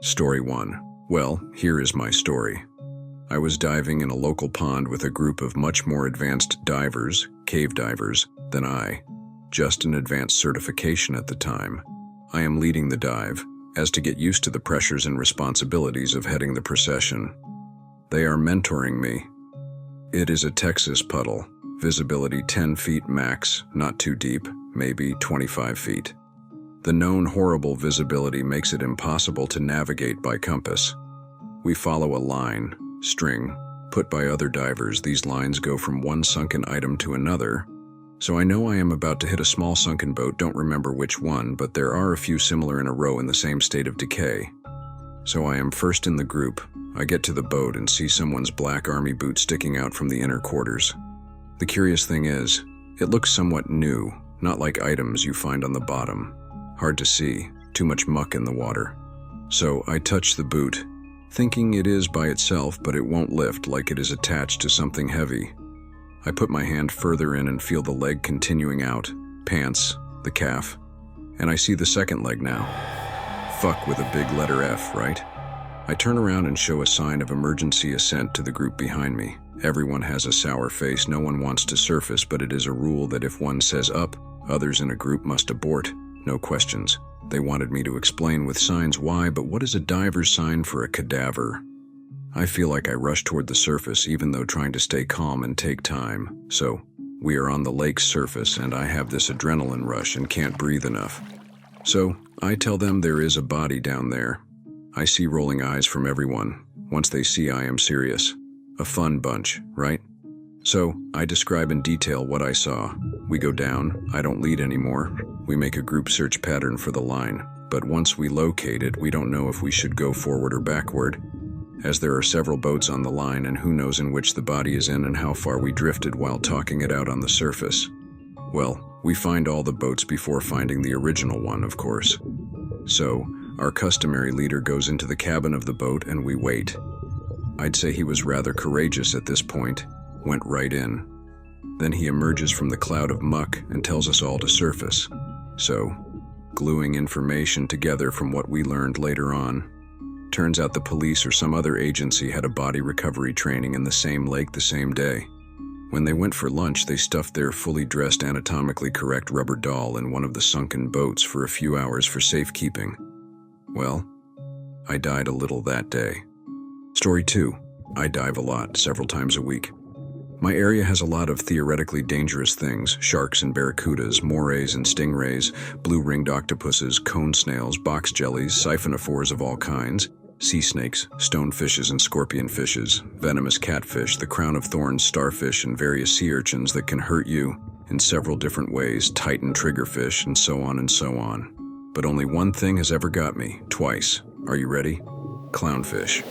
Story 1. Well, here is my story. I was diving in a local pond with a group of much more advanced divers, cave divers, than I. Just an advanced certification at the time. I am leading the dive, as to get used to the pressures and responsibilities of heading the procession. They are mentoring me. It is a Texas puddle, visibility 10 feet max, not too deep, maybe 25 feet. The known horrible visibility makes it impossible to navigate by compass. We follow a line, string, put by other divers. These lines go from one sunken item to another, so I know I am about to hit a small sunken boat. Don't remember which one, but there are a few similar in a row in the same state of decay. So I am first in the group. I get to the boat and see someone's black army boot sticking out from the inner quarters. The curious thing is, it looks somewhat new, not like items you find on the bottom. Hard to see, too much muck in the water. So I touch the boot, thinking it is by itself, but it won't lift like it is attached to something heavy. I put my hand further in and feel the leg continuing out, pants, the calf, and I see the second leg now. Fuck with a big letter F, right? I turn around and show a sign of emergency ascent to the group behind me. Everyone has a sour face. No one wants to surface, but it is a rule that if one says up, others in a group must abort. No questions. They wanted me to explain with signs why, but what is a diver's sign for a cadaver? I feel like I rush toward the surface, even though trying to stay calm and take time. So, we are on the lake's surface, and I have this adrenaline rush and can't breathe enough. So, I tell them there is a body down there. I see rolling eyes from everyone. Once they see I am serious. A fun bunch, right? So, I describe in detail what I saw. We go down, I don't lead anymore. We make a group search pattern for the line, but once we locate it, we don't know if we should go forward or backward, as there are several boats on the line and who knows in which the body is in and how far we drifted while talking it out on the surface. Well, we find all the boats before finding the original one, of course. So, our customary leader goes into the cabin of the boat and we wait. I'd say he was rather courageous at this point, went right in. Then he emerges from the cloud of muck and tells us all to surface. So, gluing information together from what we learned later on, turns out the police or some other agency had a body recovery training in the same lake the same day. When they went for lunch, they stuffed their fully dressed, anatomically correct rubber doll in one of the sunken boats for a few hours for safekeeping. Well, I died a little that day. Story 2. I dive a lot, several times a week. My area has a lot of theoretically dangerous things: sharks and barracudas, morays and stingrays, blue-ringed octopuses, cone snails, box jellies, siphonophores of all kinds, sea snakes, stonefishes and scorpionfishes, venomous catfish, the crown of thorns starfish, and various sea urchins that can hurt you in several different ways, titan triggerfish, and so on and so on. But only one thing has ever got me, twice. Are you ready? Clownfish.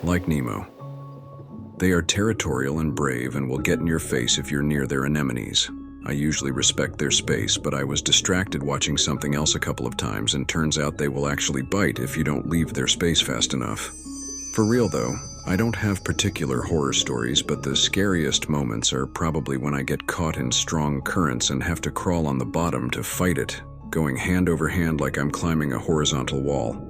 Like Nemo. They are territorial and brave and will get in your face if you're near their anemones. I usually respect their space, but I was distracted watching something else a couple of times, and turns out they will actually bite if you don't leave their space fast enough. For real though, I don't have particular horror stories, but the scariest moments are probably when I get caught in strong currents and have to crawl on the bottom to fight it, going hand over hand like I'm climbing a horizontal wall.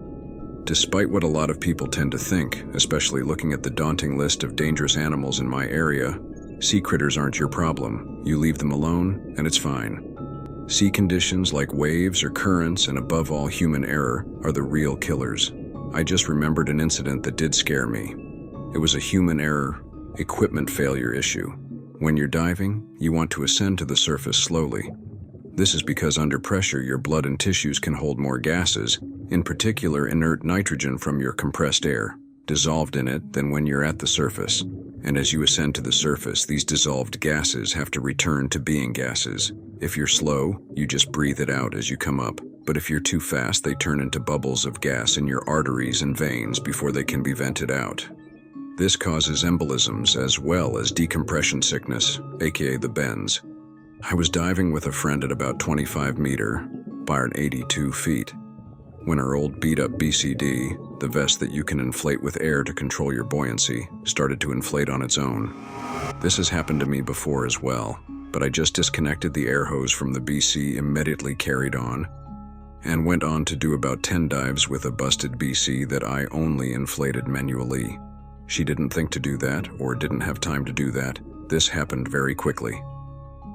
Despite what a lot of people tend to think, especially looking at the daunting list of dangerous animals in my area, sea critters aren't your problem. You leave them alone, and it's fine. Sea conditions like waves or currents, and above all human error, are the real killers. I just remembered an incident that did scare me. It was a human error, equipment failure issue. When you're diving, you want to ascend to the surface slowly. This is because under pressure, your blood and tissues can hold more gases, in particular inert nitrogen from your compressed air, dissolved in it than when you're at the surface. And as you ascend to the surface, these dissolved gases have to return to being gases. If you're slow, you just breathe it out as you come up. But if you're too fast, they turn into bubbles of gas in your arteries and veins before they can be vented out. This causes embolisms as well as decompression sickness, aka the bends. I was diving with a friend at about 25 meter, by 82 feet, when our old beat-up BCD, the vest that you can inflate with air to control your buoyancy, started to inflate on its own. This has happened to me before as well, but I just disconnected the air hose from the BC, immediately carried on. and went on to do about 10 dives with a busted BC that I only inflated manually. She didn't think to do that, or didn't have time to do that. This happened very quickly.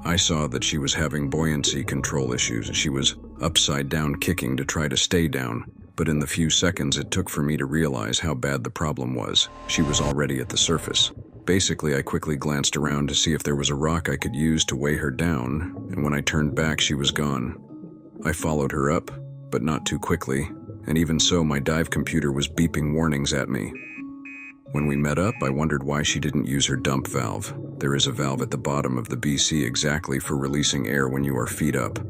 I saw that she was having buoyancy control issues. She was upside down kicking to try to stay down, but in the few seconds it took for me to realize how bad the problem was, she was already at the surface. Basically, I quickly glanced around to see if there was a rock I could use to weigh her down, and when I turned back, she was gone. I followed her up, but not too quickly, and even so, my dive computer was beeping warnings at me. When we met up, I wondered why she didn't use her dump valve. There is a valve at the bottom of the BC exactly for releasing air when you are feet up,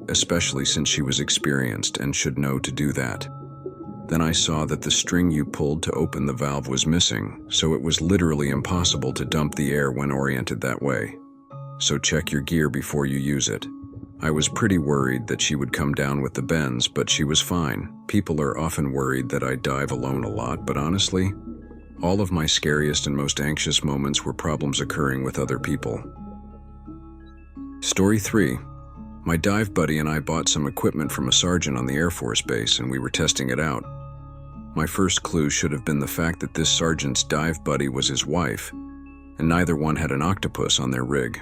especially since she was experienced and should know to do that. Then I saw that the string you pulled to open the valve was missing, so it was literally impossible to dump the air when oriented that way. So check your gear before you use it. I was pretty worried that she would come down with the bends, but she was fine. People are often worried that I dive alone a lot, but honestly, all of my scariest and most anxious moments were problems occurring with other people. Story 3. My dive buddy and I bought some equipment from a sergeant on the Air Force Base, and we were testing it out. My first clue should have been the fact that this sergeant's dive buddy was his wife, and neither one had an octopus on their rig.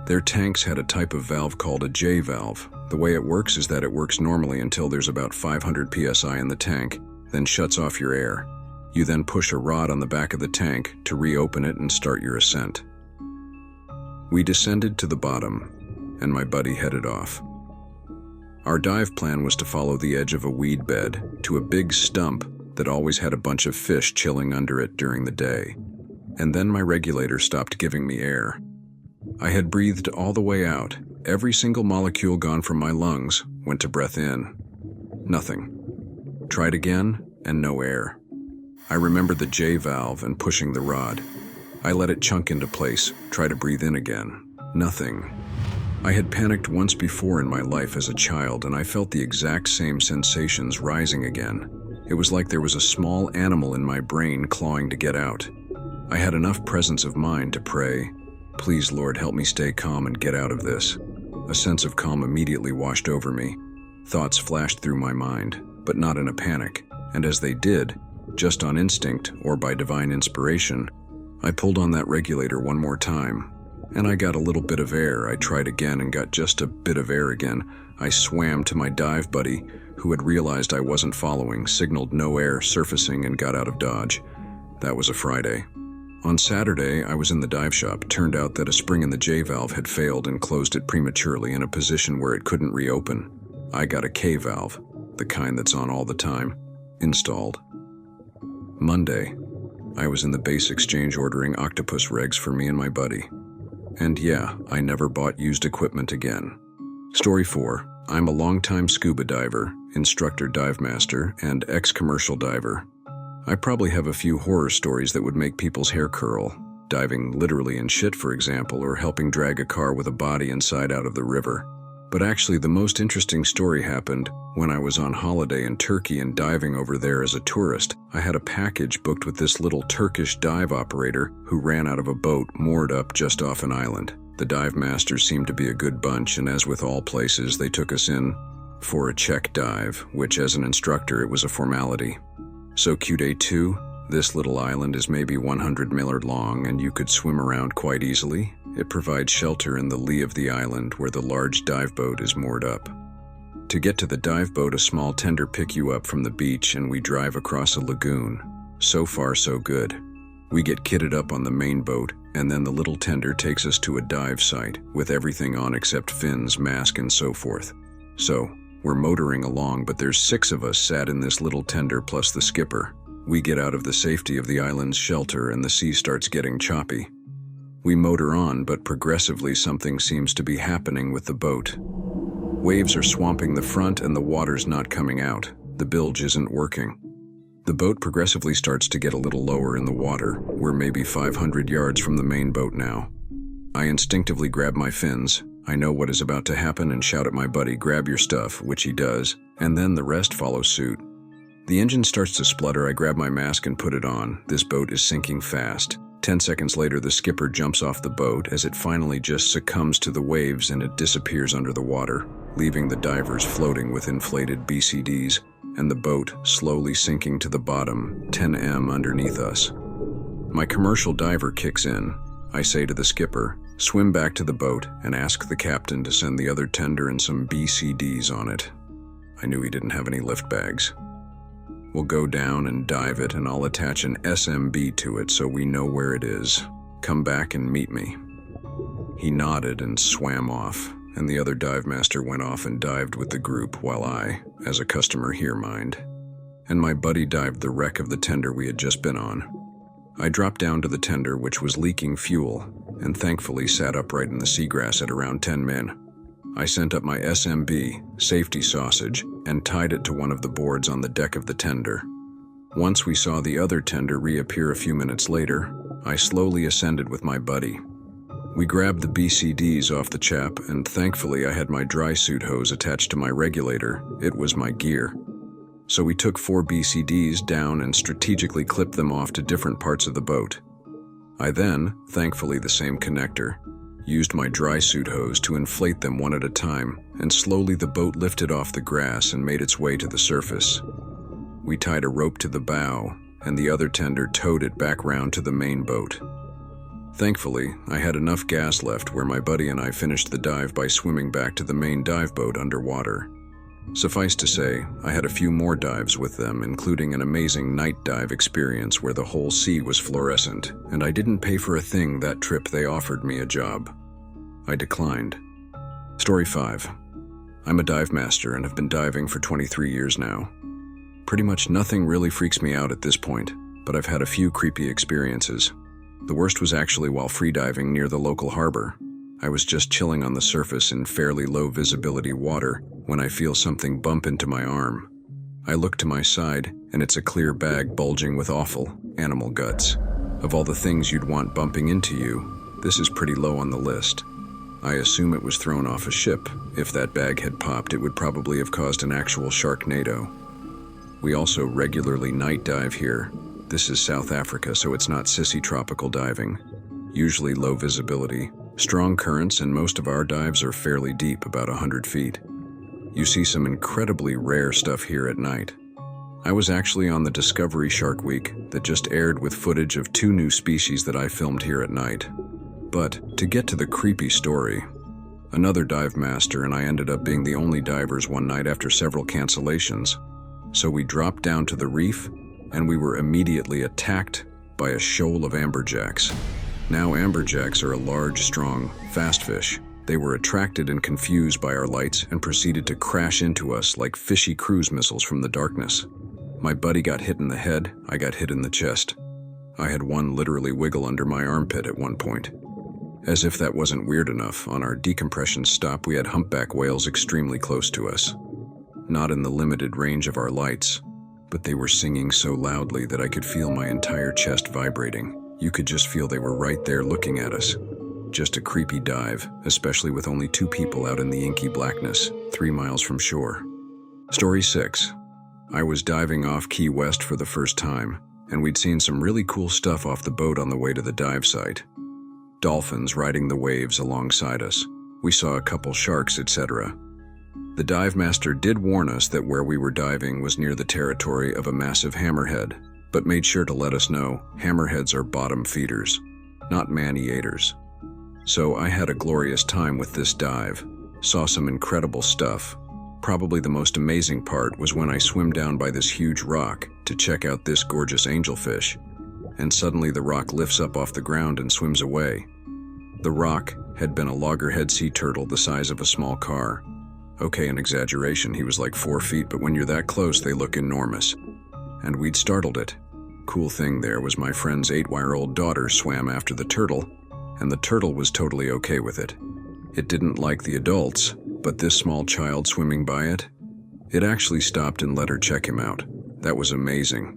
Their tanks had a type of valve called a J valve. The way it works is that it works normally until there's about 500 psi in the tank, then shuts off your air. You then push a rod on the back of the tank to reopen it and start your ascent. We descended to the bottom, and my buddy headed off. Our dive plan was to follow the edge of a weed bed to a big stump that always had a bunch of fish chilling under it during the day. And then my regulator stopped giving me air. I had breathed all the way out, every single molecule gone from my lungs, went to breath in. Nothing. Tried again, and no air. I remember the J valve and pushing the rod. I let it chunk into place, try to breathe in again. Nothing. I had panicked once before in my life as a child, and I felt the exact same sensations rising again. It was like there was a small animal in my brain clawing to get out. I had enough presence of mind to pray, "Please, Lord, help me stay calm and get out of this." A sense of calm immediately washed over me. Thoughts flashed through my mind, but not in a panic, and as they did, just on instinct or by divine inspiration, I pulled on that regulator one more time, and I got a little bit of air. I tried again and got just a bit of air again. I swam to my dive buddy, who had realized I wasn't following, signaled no air surfacing, and got out of Dodge. That was a Friday. On Saturday, I was in the dive shop. Turned out that a spring in the J valve had failed and closed it prematurely in a position where it couldn't reopen. I got a K valve, the kind that's on all the time, installed. Monday, I was in the base exchange ordering octopus regs for me and my buddy. And yeah, I never bought used equipment again. Story 4. I'm a longtime scuba diver, instructor dive master, and ex-commercial diver. I probably have a few horror stories that would make people's hair curl. Diving literally in shit, for example, or helping drag a car with a body inside out of the river. But actually, the most interesting story happened when I was on holiday in Turkey and diving over there as a tourist. I had a package booked with this little Turkish dive operator who ran out of a boat moored up just off an island. The dive masters seemed to be a good bunch, and as with all places, they took us in for a check dive, which as an instructor, it was a formality. So Day 2, this little island is maybe 100 millard long, and you could swim around quite easily. It provides shelter in the lee of the island where the large dive boat is moored up. To get to the dive boat, a small tender pick you up from the beach and we drive across a lagoon. So far, so good. We get kitted up on the main boat, and then the little tender takes us to a dive site with everything on except fins, mask, and so forth. So, we're motoring along, but there's 6 of us sat in this little tender plus the skipper. We get out of the safety of the island's shelter and the sea starts getting choppy. We motor on, but progressively something seems to be happening with the boat. Waves are swamping the front and the water's not coming out. The bilge isn't working. The boat progressively starts to get a little lower in the water. We're maybe 500 yards from the main boat now. I instinctively grab my fins. I know what is about to happen and shout at my buddy, "Grab your stuff," which he does, and then the rest follow suit. The engine starts to splutter. I grab my mask and put it on. This boat is sinking fast. 10 seconds later, the skipper jumps off the boat as it finally just succumbs to the waves and it disappears under the water. leaving the divers floating with inflated BCDs and the boat slowly sinking to the bottom, 10 underneath us. My commercial diver kicks in. I say to the skipper, swim back to the boat and ask the captain to send the other tender and some BCDs on it. I knew he didn't have any lift bags. We'll go down and dive it, and I'll attach an SMB to it so we know where it is. Come back and meet me. He nodded and swam off, and the other dive master went off and dived with the group while I, as a customer here, mined. And my buddy dived the wreck of the tender we had just been on. I dropped down to the tender, which was leaking fuel, and thankfully sat upright in the seagrass at around 10 min. I sent up my SMB, safety sausage, and tied it to one of the boards on the deck of the tender. Once we saw the other tender reappear a few minutes later, I slowly ascended with my buddy. We grabbed the BCDs off the chap, and thankfully I had my dry suit hose attached to my regulator. It was my gear. So we took 4 BCDs down and strategically clipped them off to different parts of the boat. I then, thankfully the same connector, used my dry suit hose to inflate them one at a time, and slowly the boat lifted off the grass and made its way to the surface. We tied a rope to the bow, and the other tender towed it back round to the main boat. Thankfully, I had enough gas left where my buddy and I finished the dive by swimming back to the main dive boat underwater. Suffice to say, I had a few more dives with them, including an amazing night dive experience where the whole sea was fluorescent, and I didn't pay for a thing that trip. They offered me a job. I declined. Story 5. I'm a dive master and have been diving for 23 years now. Pretty much nothing really freaks me out at this point, but I've had a few creepy experiences. The worst was actually while freediving near the local harbor. I was just chilling on the surface in fairly low visibility water when I feel something bump into my arm. I look to my side, and it's a clear bag bulging with awful animal guts. Of all the things you'd want bumping into you, this is pretty low on the list. I assume it was thrown off a ship. If that bag had popped, it would probably have caused an actual sharknado. We also regularly night dive here. This is South Africa, so it's not sissy tropical diving. Usually low visibility, strong currents, and most of our dives are fairly deep, about 100 feet. You see some incredibly rare stuff here at night. I was actually on the Discovery Shark Week that just aired with footage of 2 new species that I filmed here at night. But to get to the creepy story, another dive master and I ended up being the only divers one night after several cancellations. So we dropped down to the reef, and we were immediately attacked by a shoal of amberjacks. Now amberjacks are a large, strong, fast fish. They were attracted and confused by our lights and proceeded to crash into us like fishy cruise missiles from the darkness. My buddy got hit in the head, I got hit in the chest. I had one literally wiggle under my armpit at one point. As if that wasn't weird enough, on our decompression stop we had humpback whales extremely close to us. Not in the limited range of our lights, but they were singing so loudly that I could feel my entire chest vibrating. You could just feel they were right there looking at us. Just a creepy dive, especially with only 2 people out in the inky blackness, 3 miles from shore. Story 6. I was diving off Key West for the first time, and we'd seen some really cool stuff off the boat on the way to the dive site. Dolphins riding the waves alongside us. We saw a couple sharks, etc. The dive master did warn us that where we were diving was near the territory of a massive hammerhead, but made sure to let us know hammerheads are bottom feeders, not man-eaters. So I had a glorious time with this dive, saw some incredible stuff. Probably the most amazing part was when I swim down by this huge rock to check out this gorgeous angelfish, and suddenly the rock lifts up off the ground and swims away. The rock had been a loggerhead sea turtle the size of a small car. Okay, an exaggeration, he was like 4 feet, but when you're that close, they look enormous. And we'd startled it. Cool thing there was my friend's 8-year-old daughter swam after the turtle, and the turtle was totally okay with it. It didn't like the adults, but this small child swimming by it actually stopped and let her check him out. That was amazing.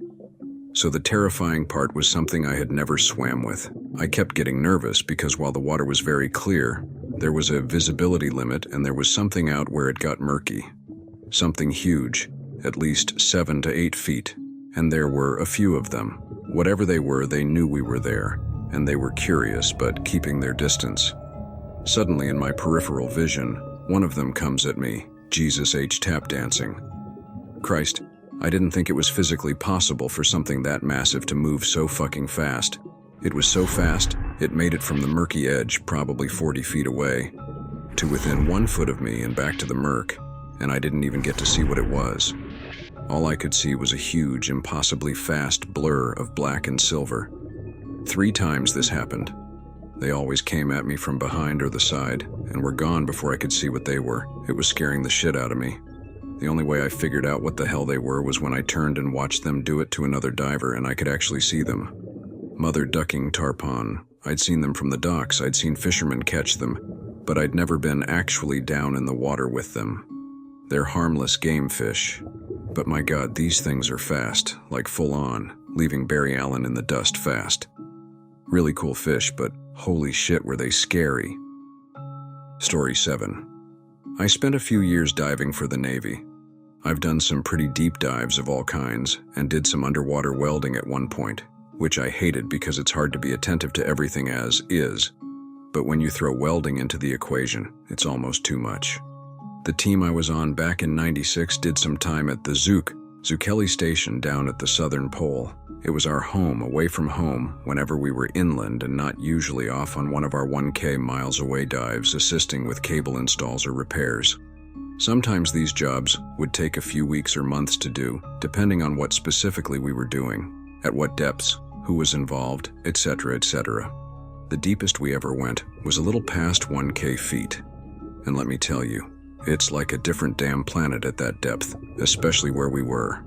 So the terrifying part was something I had never swam with. I kept getting nervous because while the water was very clear, there was a visibility limit and there was something out where it got murky. Something huge, at least 7 to 8 feet, and there were a few of them. Whatever they were, they knew we were there, and they were curious but keeping their distance. Suddenly in my peripheral vision, One of them comes at me, Jesus H tap dancing. Christ, I didn't think it was physically possible for something that massive to move so fucking fast. It was so fast, it made it from the murky edge, probably 40 feet away, to within 1 foot of me and back to the murk, and I didn't even get to see what it was. All I could see was a huge, impossibly fast blur of black and silver. 3 times this happened. They always came at me from behind or the side, and were gone before I could see what they were. It was scaring the shit out of me. The only way I figured out what the hell they were was when I turned and watched them do it to another diver and I could actually see them. Mother ducking tarpon. I'd seen them from the docks, I'd seen fishermen catch them, but I'd never been actually down in the water with them. They're harmless game fish. But my God, these things are fast, like full on, leaving Barry Allen in the dust fast. Really cool fish, but holy shit were they scary. Story 7. I spent a few years diving for the Navy. I've done some pretty deep dives of all kinds, and did some underwater welding at one point, which I hated because it's hard to be attentive to everything as is. But when you throw welding into the equation, it's almost too much. The team I was on back in '96 did some time at the Zuccheli Station down at the southern pole. It was our home, away from home, whenever we were inland and not usually off on one of our 1K miles away dives assisting with cable installs or repairs. Sometimes these jobs would take a few weeks or months to do, depending on what specifically we were doing, at what depths, who was involved, etc., etc. The deepest we ever went was a little past 1K feet. And let me tell you, it's like a different damn planet at that depth, especially where we were.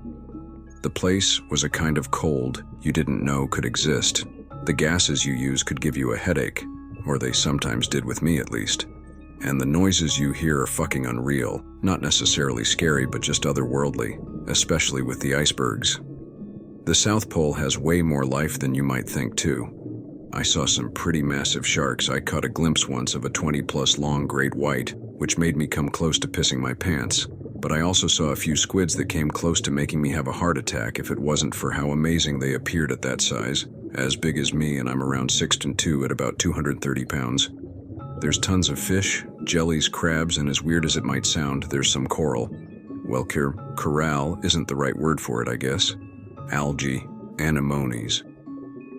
The place was a kind of cold you didn't know could exist. The gases you use could give you a headache, or they sometimes did with me at least. And the noises you hear are fucking unreal, not necessarily scary but just otherworldly, especially with the icebergs. The South Pole has way more life than you might think too. I saw some pretty massive sharks. I caught a glimpse once of a 20+ long great white, which made me come close to pissing my pants. But I also saw a few squids that came close to making me have a heart attack if it wasn't for how amazing they appeared at that size, as big as me, and I'm around 6'2" at about 230 pounds. There's tons of fish, jellies, crabs, and as weird as it might sound, there's some coral. Well, coral isn't the right word for it, I guess. Algae, anemones.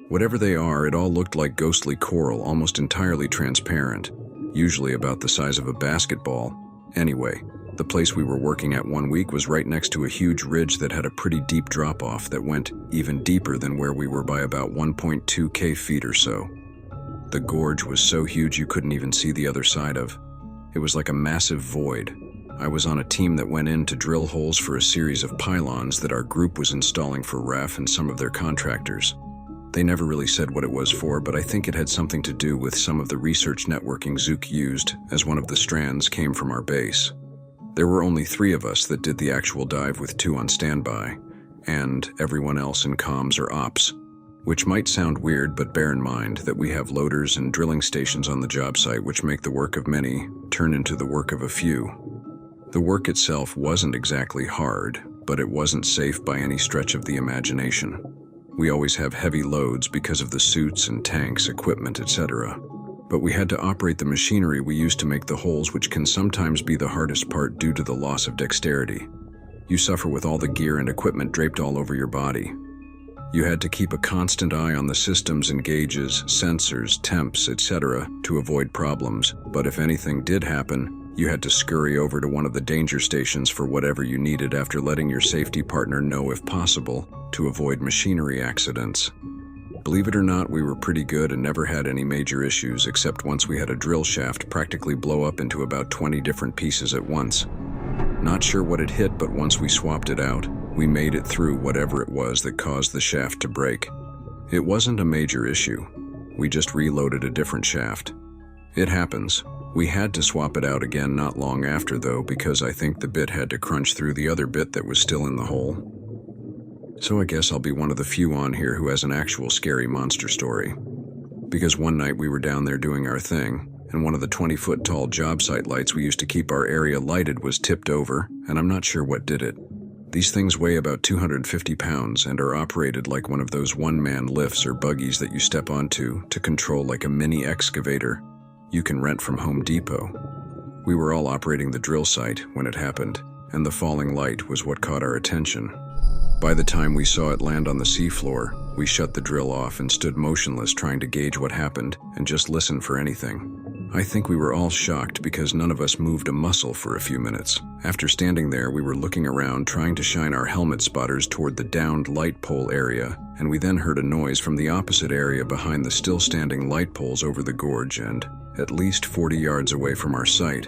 Whatever they are, it all looked like ghostly coral, almost entirely transparent, usually about the size of a basketball. Anyway, the place we were working at one week was right next to a huge ridge that had a pretty deep drop-off that went even deeper than where we were by about 1.2K feet or so. The gorge was so huge you couldn't even see the other side of. It was like a massive void. I was on a team that went in to drill holes for a series of pylons that our group was installing for RAF and some of their contractors. They never really said what it was for, but I think it had something to do with some of the research networking Zook used, as one of the strands came from our base. There were only 3 of us that did the actual dive with 2 on standby, and everyone else in comms or ops, which might sound weird, but bear in mind that we have loaders and drilling stations on the job site which make the work of many turn into the work of a few. The work itself wasn't exactly hard, but it wasn't safe by any stretch of the imagination. We always have heavy loads because of the suits and tanks, equipment, etc. But we had to operate the machinery we use to make the holes, which can sometimes be the hardest part due to the loss of dexterity. You suffer with all the gear and equipment draped all over your body. You had to keep a constant eye on the systems and gauges, sensors, temps, etc. to avoid problems, but if anything did happen, you had to scurry over to one of the danger stations for whatever you needed after letting your safety partner know if possible, to avoid machinery accidents. Believe it or not, we were pretty good and never had any major issues, except once we had a drill shaft practically blow up into about 20 different pieces at once. Not sure what it hit, but once we swapped it out, we made it through whatever it was that caused the shaft to break. It wasn't a major issue. We just reloaded a different shaft. It happens. We had to swap it out again not long after though, because I think the bit had to crunch through the other bit that was still in the hole. So I guess I'll be one of the few on here who has an actual scary monster story. Because one night we were down there doing our thing, and one of the 20-foot tall job site lights we used to keep our area lighted was tipped over, and I'm not sure what did it. These things weigh about 250 pounds and are operated like one of those one-man lifts or buggies that you step onto to control like a mini excavator you can rent from Home Depot. We were all operating the drill site when it happened, and the falling light was what caught our attention. By the time we saw it land on the seafloor, we shut the drill off and stood motionless, trying to gauge what happened and just listen for anything. I think we were all shocked because none of us moved a muscle for a few minutes. After standing there, we were looking around, trying to shine our helmet spotters toward the downed light pole area, and we then heard a noise from the opposite area behind the still standing light poles over the gorge and at least 40 yards away from our site.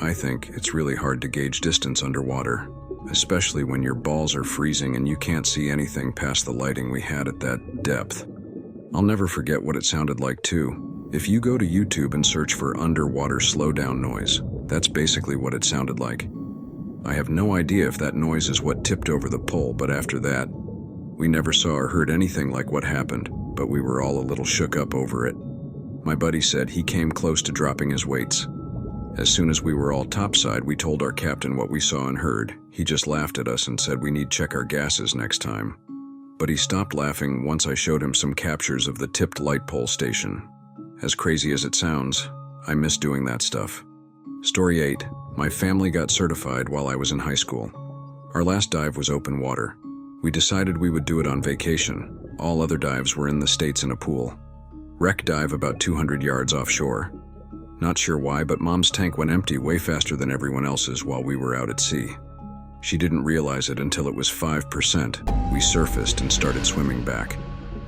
I think it's really hard to gauge distance underwater, especially when your balls are freezing and you can't see anything past the lighting we had at that depth. I'll never forget what it sounded like too. If you go to YouTube and search for underwater slowdown noise, that's basically what it sounded like. I have no idea if that noise is what tipped over the pole, but after that, we never saw or heard anything like what happened, but we were all a little shook up over it. My buddy said he came close to dropping his weights. As soon as we were all topside, we told our captain what we saw and heard. He just laughed at us and said we need check our gases next time. But he stopped laughing once I showed him some captures of the tipped light pole station. As crazy as it sounds, I miss doing that stuff. Story 8. My family got certified while I was in high school. Our last dive was open water. We decided we would do it on vacation. All other dives were in the States in a pool. Wreck dive about 200 yards offshore. Not sure why, but Mom's tank went empty way faster than everyone else's while we were out at sea. She didn't realize it until it was 5%. We surfaced and started swimming back.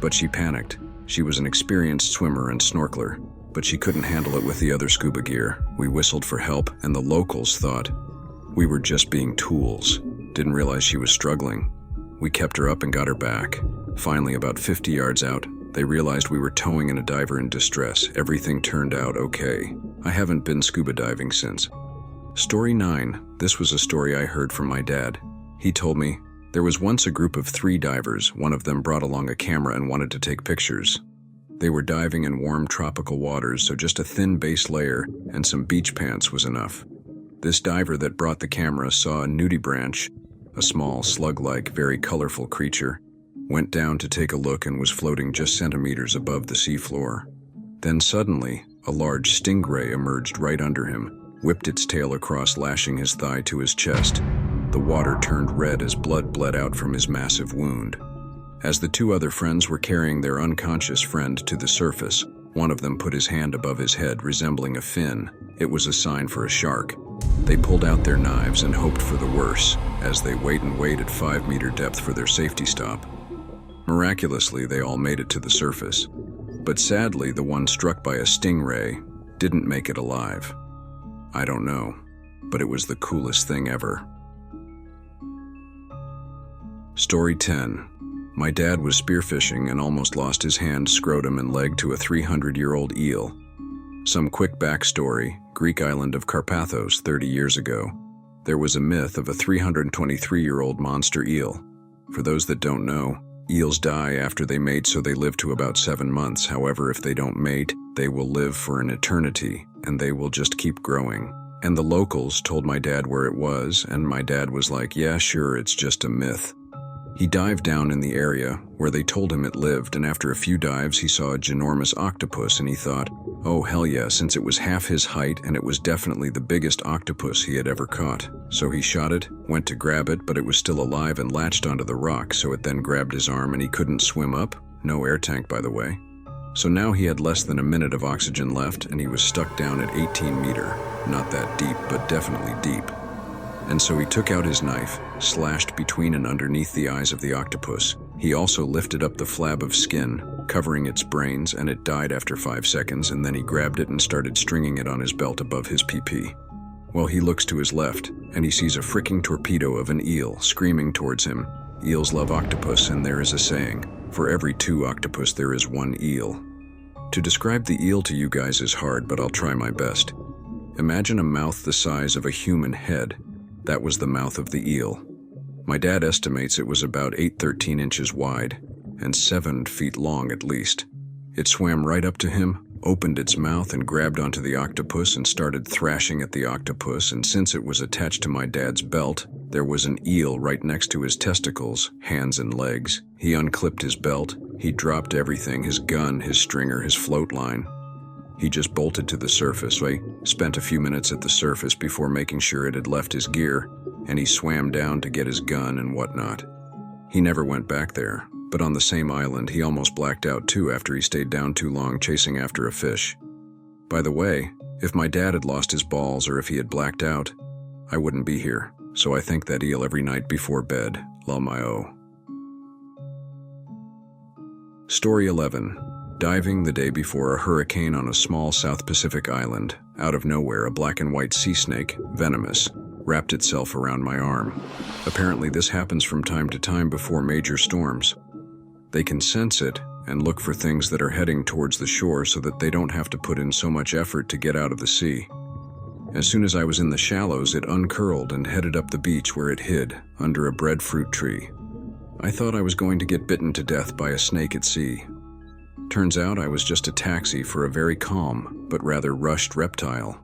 But she panicked. She was an experienced swimmer and snorkeler, but she couldn't handle it with the other scuba gear. We whistled for help, and the locals thought we were just being tools. Didn't realize she was struggling. We kept her up and got her back. Finally, about 50 yards out, they realized we were towing in a diver in distress. Everything turned out okay. I haven't been scuba diving since. Story 9. This was a story I heard from my dad. He told me, there was once a group of 3 divers. One of them brought along a camera and wanted to take pictures. They were diving in warm tropical waters, so just a thin base layer and some beach pants was enough. This diver that brought the camera saw a nudibranch, a small slug-like, very colorful creature, went down to take a look and was floating just centimeters above the seafloor. Then suddenly, a large stingray emerged right under him, whipped its tail across, lashing his thigh to his chest. The water turned red as blood bled out from his massive wound. As the 2 other friends were carrying their unconscious friend to the surface, one of them put his hand above his head, resembling a fin. It was a sign for a shark. They pulled out their knives and hoped for the worst, as they wait and wait at 5-meter depth for their safety stop. Miraculously, they all made it to the surface. But sadly, the one struck by a stingray didn't make it alive. I don't know, but it was the coolest thing ever. Story 10. My dad was spearfishing and almost lost his hand, scrotum, and leg to a 300-year-old eel. Some quick backstory: Greek island of Carpathos 30 years ago. There was a myth of a 323-year-old monster eel. For those that don't know, eels die after they mate, so they live to about 7 months. However, if they don't mate, they will live for an eternity, and they will just keep growing. And the locals told my dad where it was, and my dad was like, yeah, sure, it's just a myth. He dived down in the area where they told him it lived, and after a few dives he saw a ginormous octopus, and he thought, oh hell yeah, since it was half his height and it was definitely the biggest octopus he had ever caught. So he shot it, went to grab it, but it was still alive and latched onto the rock, so it then grabbed his arm and he couldn't swim up. No air tank, by the way. So now he had less than a minute of oxygen left, and he was stuck down at 18 meter. Not that deep, but definitely deep. And so he took out his knife, slashed between and underneath the eyes of the octopus. He also lifted up the flab of skin, covering its brains, and it died after 5 seconds, and then he grabbed it and started stringing it on his belt above his PP. Well, he looks to his left, and he sees a fricking torpedo of an eel screaming towards him. Eels love octopus, and there is a saying, for every 2 octopus there is 1 eel. To describe the eel to you guys is hard, but I'll try my best. Imagine a mouth the size of a human head. That was the mouth of the eel. My dad estimates it was about 8-13 inches wide and 7 feet long at least. It swam right up to him, opened its mouth and grabbed onto the octopus and started thrashing at the octopus, and since it was attached to my dad's belt, there was an eel right next to his testicles, hands and legs. He unclipped his belt. He dropped everything, his gun, his stringer, his float line. He just bolted to the surface. I spent a few minutes at the surface before making sure it had left his gear, and he swam down to get his gun and whatnot. He never went back there, but on the same island he almost blacked out too after he stayed down too long chasing after a fish. By the way, if my dad had lost his balls or if he had blacked out, I wouldn't be here, so I thank that eel every night before bed. Lalmao. Story 11. Diving the day before a hurricane on a small South Pacific island. Out of nowhere, a black and white sea snake, venomous, wrapped itself around my arm. Apparently this happens from time to time before major storms. They can sense it and look for things that are heading towards the shore so that they don't have to put in so much effort to get out of the sea. As soon as I was in the shallows, it uncurled and headed up the beach where it hid, under a breadfruit tree. I thought I was going to get bitten to death by a snake at sea. Turns out I was just a taxi for a very calm, but rather rushed reptile.